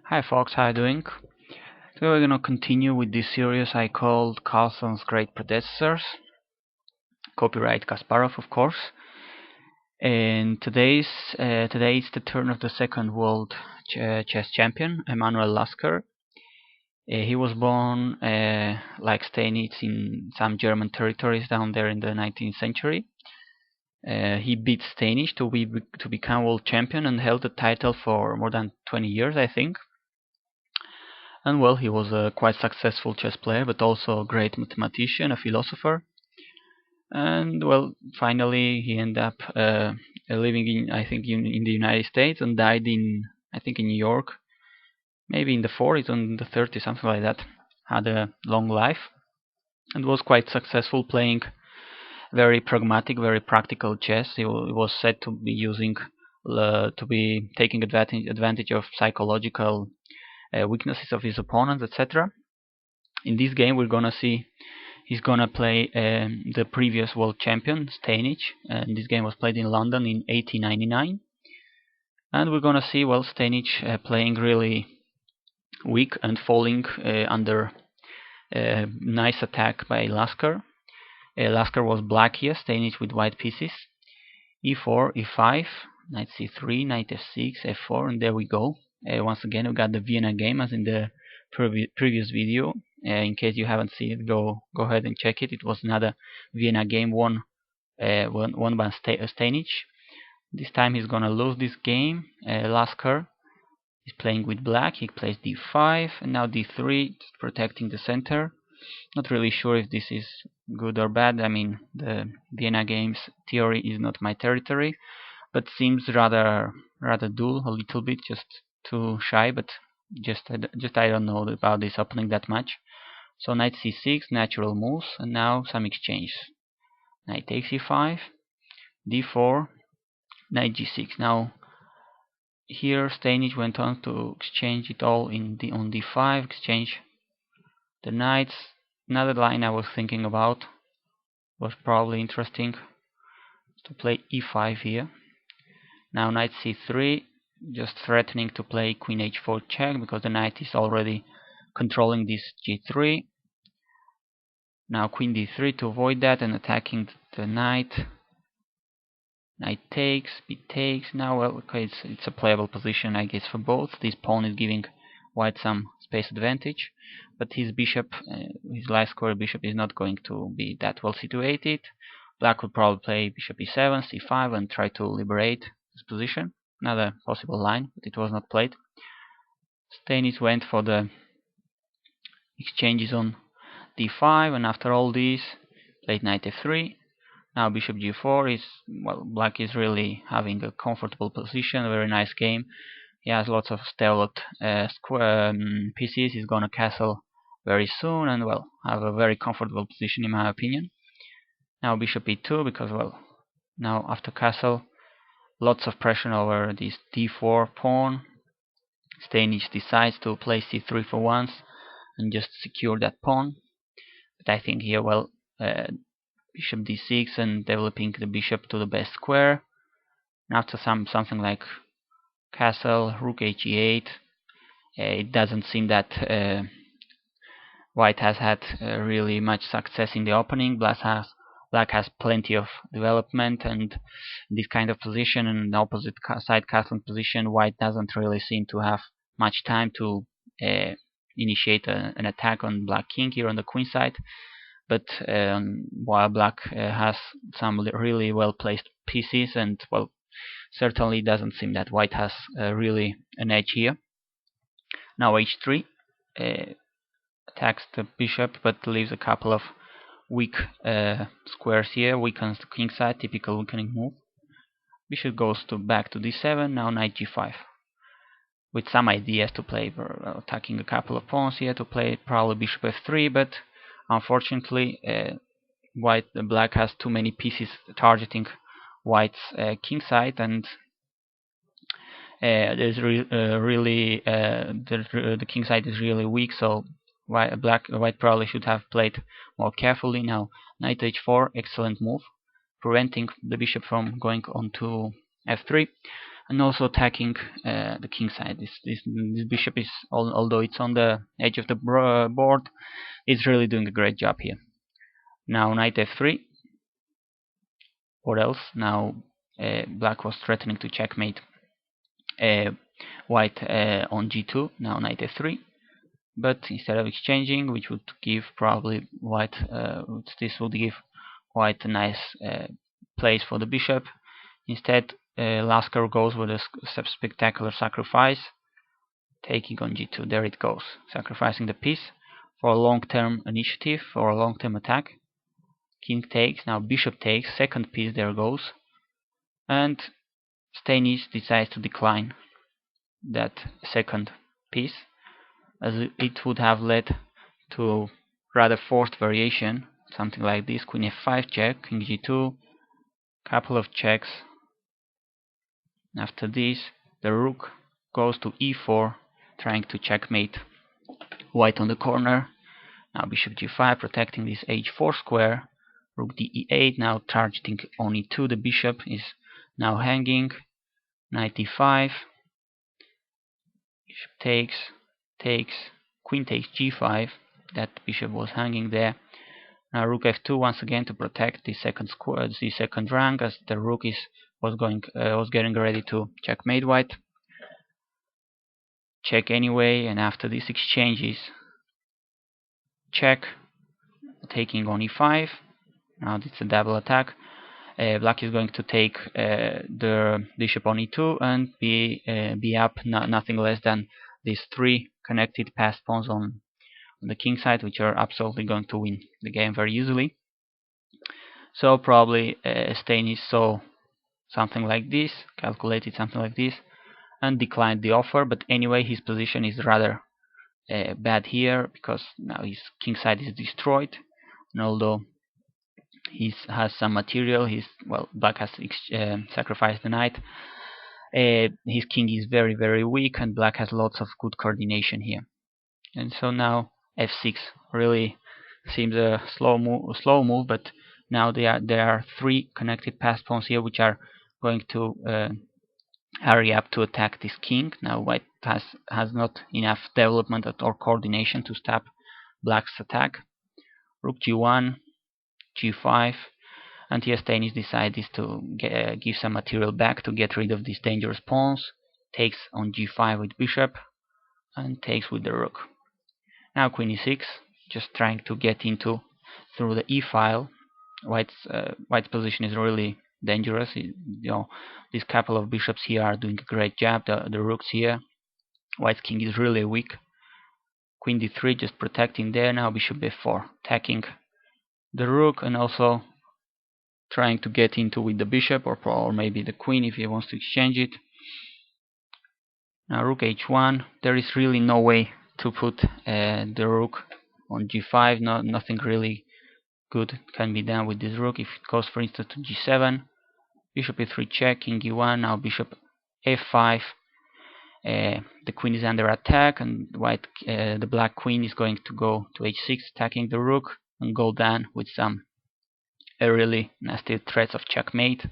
Hi folks, how you doing? Today we're gonna continue with this series I called Carlsen's Great Predecessors. Copyright Kasparov, of course. And today is the turn of the second world chess champion, Emanuel Lasker. He was born like Steinitz in some German territories down there in the 19th century. He beat Steinitz to become world champion and held the title for more than 20 years, I think. And well, he was a quite successful chess player, but also a great mathematician, a philosopher. And well, finally he ended up living in, I think, in the United States, and died in, I think, in New York, maybe in the 40s or in the 30s, something like that. Had a long life and was quite successful playing very pragmatic, very practical chess. He was said to be taking advantage of psychological weaknesses of his opponents, etc. In this game, we're gonna see he's gonna play the previous world champion, Steinitz, and this game was played in London in 1899. And we're gonna see, well, Steinitz playing really weak and falling under a nice attack by Lasker. Lasker was black here, Steinitz with white pieces. e4, e5, knight c3, knight f6, f4, and there we go. Once again, we got the Vienna game as in the previous video. In case you haven't seen it, go ahead and check it. It was another Vienna game won by Steinitz. This time he's gonna lose this game. Lasker is playing with black. He plays d5 and now d3, protecting the center. Not really sure if this is good or bad. I mean, the Vienna games theory is not my territory, but seems rather dull a little bit, just too shy. But just I don't know about this opening that much. So knight c6, natural moves, and now some exchange. Knight takes e5, d4, knight g6. Now here Steinitz went on to exchange it all on d5, exchange the knights. Another line I was thinking about was probably interesting to play e5 here. Now knight c3, just threatening to play queen h4 check because the knight is already controlling this g3. Now queen d3 to avoid that and attacking the knight. Knight takes, b takes. Now, well, okay, it's a playable position, I guess, for both. This pawn is giving white some space advantage, but his bishop, his light square bishop, is not going to be that well situated. Black would probably play bishop e7, c5, and try to liberate this position. Another possible line, but it was not played. Steinitz went for the exchanges on d5, and after all these, played knight f3. Now bishop g4 is, well, black is really having a comfortable position, a very nice game. He has lots of stealth pieces. He's gonna castle very soon and, well, have a very comfortable position in my opinion. Now bishop e2 because, well, now after castle, lots of pressure over this d4 pawn. Steinitz decides to play c3 for once and just secure that pawn. But I think here, well, bishop d6 and developing the bishop to the best square. And after something like castle, rook h8, it doesn't seem that white has had really much success in the opening. Black has plenty of development, and in this kind of position, in the opposite side castle position, white doesn't really seem to have much time to initiate an attack on black king here on the queen side. But while black has some really well placed pieces, and, well, certainly doesn't seem that white has really an edge here. Now h3 attacks the bishop, but leaves a couple of weak squares here, weakens the king side, typical weakening move. Bishop goes back to d7, now knight g5. With some ideas to play, attacking a couple of pawns here to play probably bishop f3, but unfortunately black has too many pieces targeting white's king side, and the king side is really weak, so white probably should have played more carefully. Now knight h4, excellent move, preventing the bishop from going on to f3. and also attacking the king side. This bishop is, although it's on the edge of the board, it's really doing a great job here. Now knight f3. What else? Now black was threatening to checkmate white on g2. Now knight f3. But instead of exchanging, which would give probably white, this would give white a nice place for the bishop. Instead, Lasker goes with a spectacular sacrifice, taking on g2. There it goes, sacrificing the piece for a long-term initiative, for a long-term attack. King takes, now bishop takes, second piece there goes, and Stanis decides to decline that second piece, as it would have led to rather forced variation, something like this: queen f5 check, king g2, couple of checks. After this, the rook goes to e4, trying to checkmate white on the corner. Now bishop g5, protecting this h4 square. Rook d e8, now targeting on e2. The bishop is now hanging. Knight e5. Bishop takes, queen takes g5. That bishop was hanging there. Now rook f2 once again to protect the second square, the second rank, as the rook was getting ready to checkmate white. Check anyway, and after this exchanges, check, taking on e5. Now it's a double attack. Black is going to take the bishop on e2 and be up nothing less than these three connected passed pawns on the king side, which are absolutely going to win the game very easily. So probably Stanis saw something like this, calculated something like this, and declined the offer. But anyway, his position is rather bad here, because now his king side is destroyed, and although he has some material, black has sacrificed the knight, his king is very, very weak, and black has lots of good coordination here. And so now f6 really seems a slow move, but now there are three connected passed pawns here, which are going to hurry up to attack this king. Now white has not enough development or coordination to stop black's attack. Rook g1, g5, and here Stanis decides to give some material back to get rid of these dangerous pawns. Takes on g5 with bishop, and takes with the rook. Now queen e6, just trying to get through the e-file. White's position is really dangerous. These couple of bishops here are doing a great job. The rooks here. White's king is really weak. Queen d3, just protecting there. Now bishop f4, attacking the rook, and also trying to get with the bishop, or maybe the queen if he wants to exchange it. Now rook h1. There is really no way to put the rook on g5. Nothing really good can be done with this rook. If it goes, for instance, to g7, bishop e3 check, king e1. Now bishop f5. The queen is under attack, and the black queen is going to go to h6, attacking the rook, and go down with some really nasty threats of checkmate.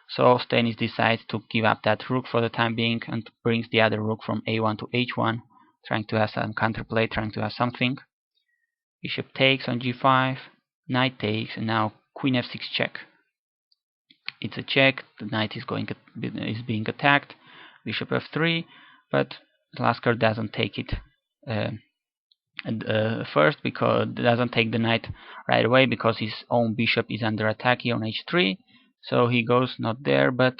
So Stanis decides to give up that rook for the time being, and brings the other rook from a1 to h1, trying to have some counterplay, trying to have something. Bishop takes on g5, knight takes, and now queen f6 check. It's a check. The knight is being attacked. Bishop f3, but Lasker doesn't take it first, because it doesn't take the knight right away, because his own bishop is under attack here on h3. So he goes not there, but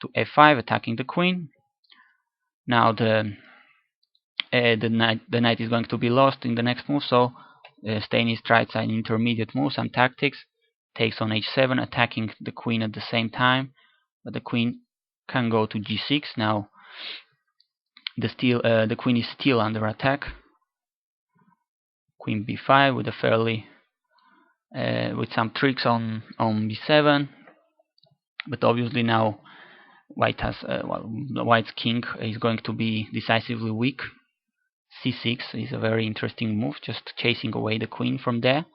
to f5, attacking the queen. Now the knight is going to be lost in the next move. So Stanis tries an intermediate move, some tactics. Takes on h7, attacking the queen at the same time, but the queen can go to g6. Now the queen is still under attack. Queen b5 with a fairly with some tricks on b7, but obviously now White's king is going to be decisively weak. c6 is a very interesting move, just chasing away the queen from there.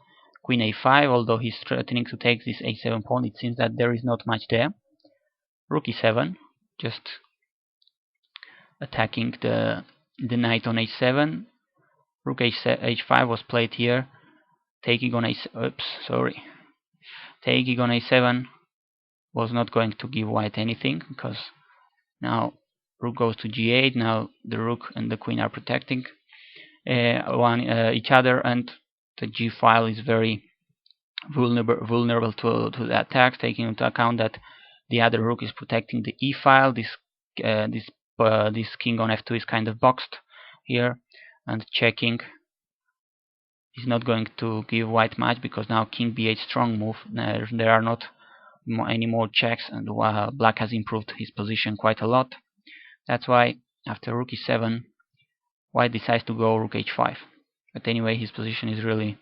Queen a5, although he's threatening to take this a7 pawn, it seems that there is not much there. Rook e7, just attacking the knight on h7. Rook h5 was played here. Taking on taking on a7 was not going to give white anything, because now rook goes to g8. Now the rook and the queen are protecting each other, and the g file is very vulnerable to the attacks, taking into account that the other rook is protecting the e file. This king on f2 is kind of boxed here, and checking is not going to give white much, because now king b8 strong move. There are not any more checks, and black has improved his position quite a lot. That's why after rook e7, white decides to go rook h5. But anyway, his position is really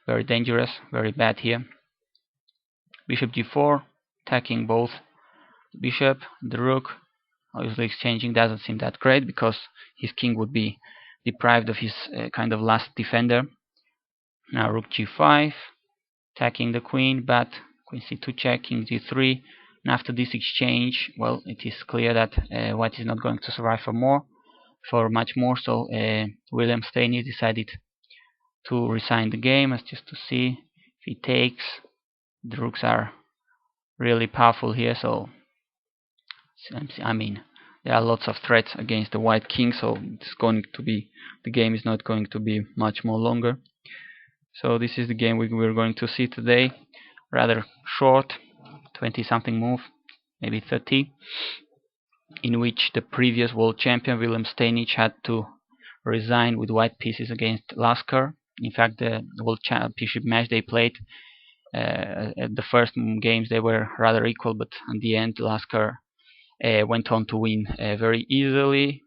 very dangerous, very bad here. Bishop g4, attacking both the bishop, the rook. Obviously exchanging doesn't seem that great, because his king would be deprived of his kind of last defender. Now rook g5, attacking the queen, but queen c2 check, king g3. And after this exchange, well, it is clear that white is not going to survive for much more. So William Staney decided to resign the game, as just to see if he takes. The rooks are really powerful here, so I mean, there are lots of threats against the white king, so it's going to be, the game is not going to be much more longer. So this is the game we're going to see today. Rather short, 20 something move, maybe 30, in which the previous world champion William Staney had to resign with white pieces against Lasker. In fact, the world championship match they played, at the first games they were rather equal, but in the end Lasker went on to win very easily.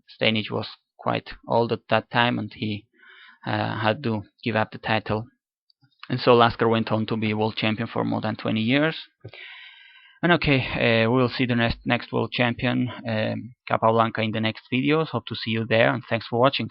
Staney was quite old at that time, and he had to give up the title, and so Lasker went on to be world champion for more than 20 years. And okay, we'll see the next world champion, Capablanca, in the next videos. Hope to see you there, and thanks for watching.